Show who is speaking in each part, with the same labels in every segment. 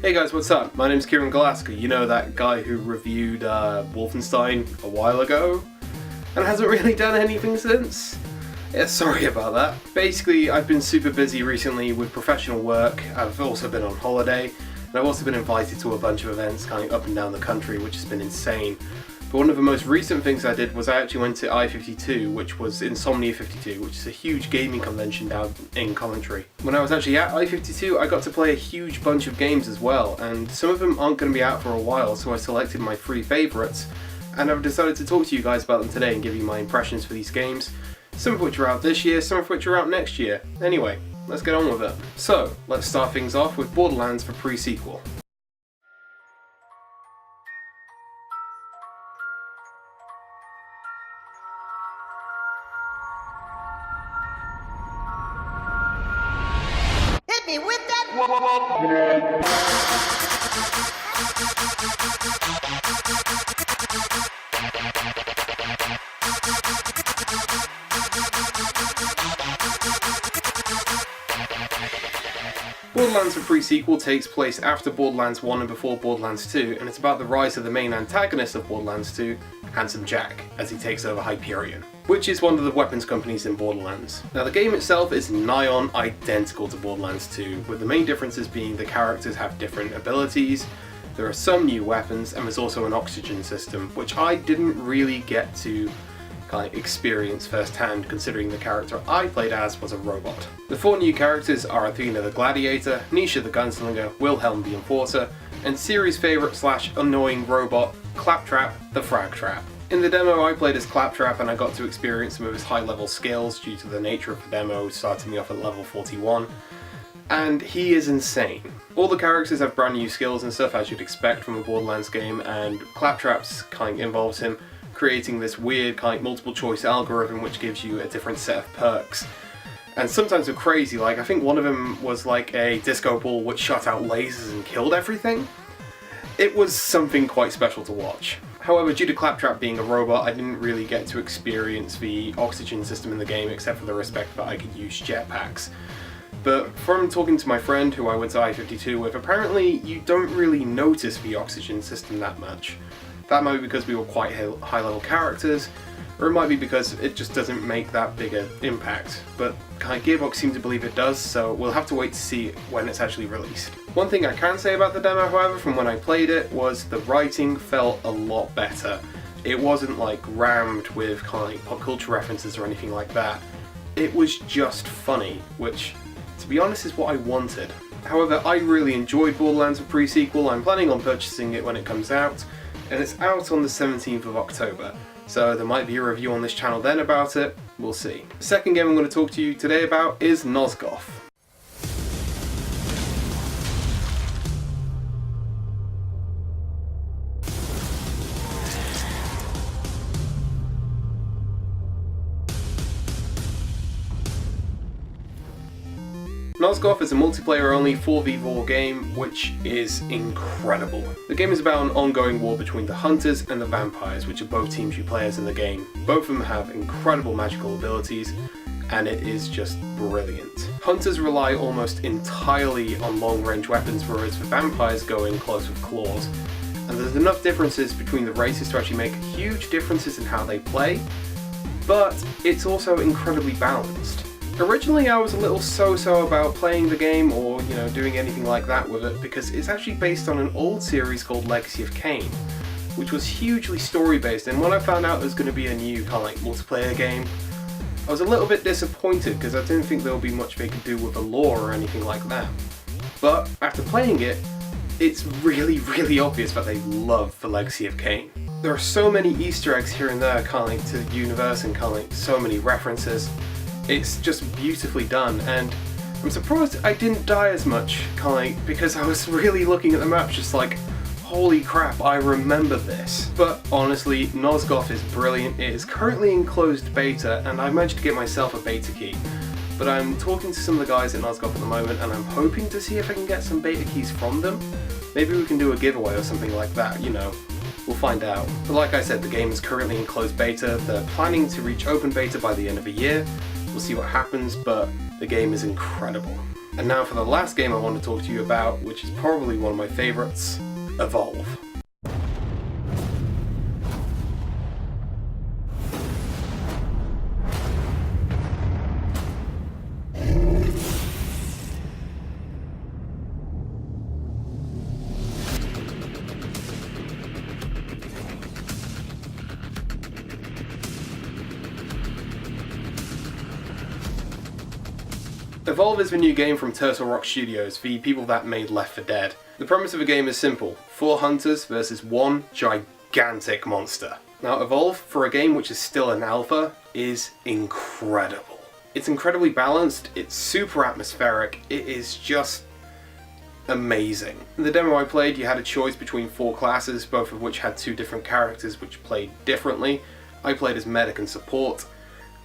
Speaker 1: Hey guys, what's up? My name's Kieran, you know, that guy who reviewed Wolfenstein a while ago and hasn't really done anything since? Yeah, sorry about that. Basically, I've been super busy recently with professional work. I've also been on holiday, and I've also been invited to a bunch of events kind of up and down the country, which has been insane. But one of the most recent things I did was I actually went to I52, which was Insomnia 52, which is a huge gaming convention down in Coventry. When I was actually at I52, I got to play a huge bunch of games as well, and some of them aren't going to be out for a while, so I selected my 3 favourites, and I've decided to talk to you guys about them today and give you my impressions for these games, some of which are out this year, some of which are out next year. Anyway, let's get on with it. So, let's start things off with Borderlands PreSequel.
Speaker 2: Me with that.
Speaker 1: Borderlands PreSequel takes place after Borderlands 1 and before Borderlands 2, and it's about the rise of the main antagonist of Borderlands 2, Handsome Jack, as he takes over Hyperion, which is one of the weapons companies in Borderlands. Now the game itself is nigh on identical to Borderlands 2, with the main differences being the characters have different abilities, there are some new weapons, and there's also an oxygen system, which I didn't really get to experience firsthand, considering the character I played as was a robot. The 4 new characters are Athena the Gladiator, Nisha the Gunslinger, Wilhelm the Enforcer, and series favourite / annoying robot, Claptrap the Frag Trap. In the demo I played as Claptrap and I got to experience some of his high level skills due to the nature of the demo starting me off at level 41, and he is insane. All the characters have brand new skills and stuff as you'd expect from a Borderlands game, and Claptrap's involves him creating this weird multiple choice algorithm which gives you a different set of perks. And sometimes they're crazy, I think one of them was like a disco ball which shot out lasers and killed everything. It was something quite special to watch. However, due to Claptrap being a robot, I didn't really get to experience the oxygen system in the game except for the respect that I could use jetpacks. But from talking to my friend who I went to I52 with, apparently you don't really notice the oxygen system that much. That might be because we were quite high level characters, or it might be because it just doesn't make that big an impact. But Gearbox seem to believe it does, so we'll have to wait to see when it's actually released. One thing I can say about the demo, however, from when I played it, was the writing felt a lot better. It wasn't rammed with pop culture references or anything like that. It was just funny, which, to be honest, is what I wanted. However, I really enjoyed Borderlands PreSequel. I'm planning on purchasing it when it comes out, and it's out on the 17th of October, so there might be a review on this channel then about it, we'll see. The second game I'm going to talk to you today about is Nozgoth. Nozgoth is a multiplayer-only 4v4 game, which is incredible. The game is about an ongoing war between the Hunters and the Vampires, which are both teams you play as in the game. Both of them have incredible magical abilities, and it is just brilliant. Hunters rely almost entirely on long-range weapons, whereas the Vampires go in close with claws. And there's enough differences between the races to actually make huge differences in how they play, but it's also incredibly balanced. Originally I was a little so-so about playing the game or, doing anything like that with it, because it's actually based on an old series called Legacy of Kain, which was hugely story-based, and when I found out there was going to be a new multiplayer game, I was a little bit disappointed because I didn't think there would be much they could do with the lore or anything like that. But after playing it, it's really, really obvious that they love the Legacy of Kain. There are so many Easter eggs here and there to the universe and so many references. It's just beautifully done, and I'm surprised I didn't die as much, because I was really looking at the map just holy crap, I remember this. But honestly, Nozgoth is brilliant. It is currently in closed beta, and I managed to get myself a beta key. But I'm talking to some of the guys at Nozgoth at the moment, and I'm hoping to see if I can get some beta keys from them. Maybe we can do a giveaway or something like that, We'll find out. But like I said, the game is currently in closed beta. They're planning to reach open beta by the end of the year. We'll see what happens, but the game is incredible. And now for the last game I want to talk to you about, which is probably one of my favourites, Evolve. Evolve is the new game from Turtle Rock Studios, the people that made Left 4 Dead. The premise of the game is simple: 4 hunters versus 1 gigantic monster. Now Evolve, for a game which is still an alpha, is incredible. It's incredibly balanced, it's super atmospheric, it is just amazing. In the demo I played, you had a choice between 4 classes, both of which had 2 different characters which played differently. I played as medic and support,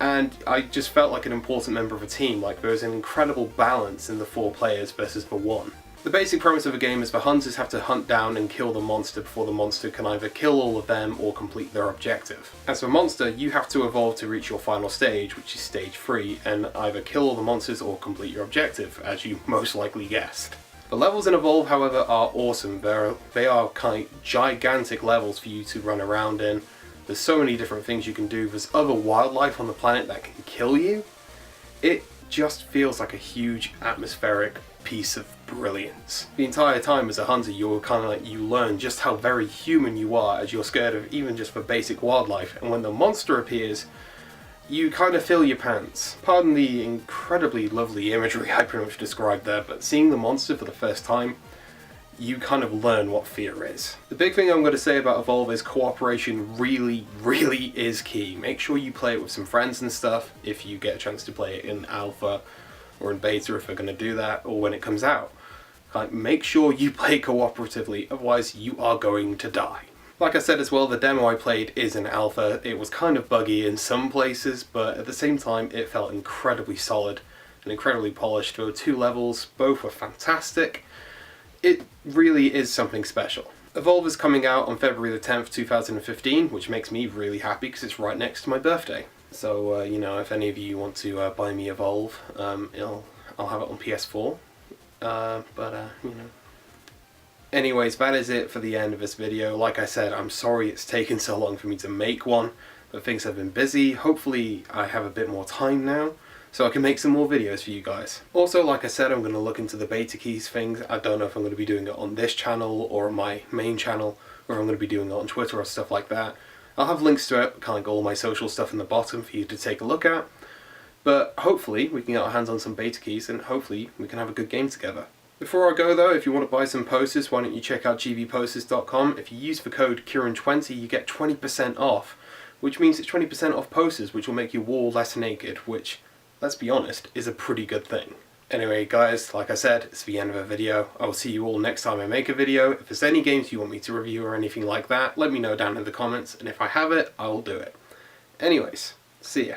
Speaker 1: and I just felt like an important member of a team, like there was an incredible balance in the 4 players versus the 1. The basic premise of the game is the hunters have to hunt down and kill the monster before the monster can either kill all of them or complete their objective. As for monster, you have to evolve to reach your final stage, which is stage 3, and either kill all the monsters or complete your objective, as you most likely guessed. The levels in Evolve, however, are awesome. They are kind of gigantic levels for you to run around in. There's so many different things you can do. There's other wildlife on the planet that can kill you. It just feels like a huge atmospheric piece of brilliance. The entire time as a hunter, you learn just how very human you are, as you're scared of even just the basic wildlife. And when the monster appears, you kind of fill your pants. Pardon the incredibly lovely imagery I pretty much described there, but seeing the monster for the first time, you kind of learn what fear is. The big thing I'm going to say about Evolve is cooperation really is key. Make sure you play it with some friends and stuff if you get a chance to play it in alpha or in beta if they're going to do that, or when it comes out. Make sure you play cooperatively, otherwise you are going to die. Like I said as well, the demo I played is an alpha. It was kind of buggy in some places, but at the same time it felt incredibly solid and incredibly polished. There were 2 levels, both were fantastic. It really is something special. Evolve is coming out on February the 10th, 2015, which makes me really happy because it's right next to my birthday. So, you know, if any of you want to buy me Evolve, I'll have it on PS4. You know. Anyways, that is it for the end of this video. Like I said, I'm sorry it's taken so long for me to make one, but things have been busy. Hopefully I have a bit more time now, so I can make some more videos for you guys. Also, like I said, I'm going to look into the beta keys things. I don't know if I'm going to be doing it on this channel or my main channel, or I'm going to be doing it on Twitter or stuff like that. I'll have links to it, kind of like all my social stuff in the bottom for you to take a look at. But hopefully we can get our hands on some beta keys and hopefully we can have a good game together. Before I go though, if you want to buy some posters, why don't you check out gbposters.com. If you use the code Kieran20, you get 20% off, which means it's 20% off posters, which will make your wall less naked, which, let's be honest, is a pretty good thing. Anyway guys, like I said, it's the end of the video. I will see you all next time I make a video. If there's any games you want me to review or anything like that, let me know down in the comments, and if I have it, I will do it. Anyways, see ya.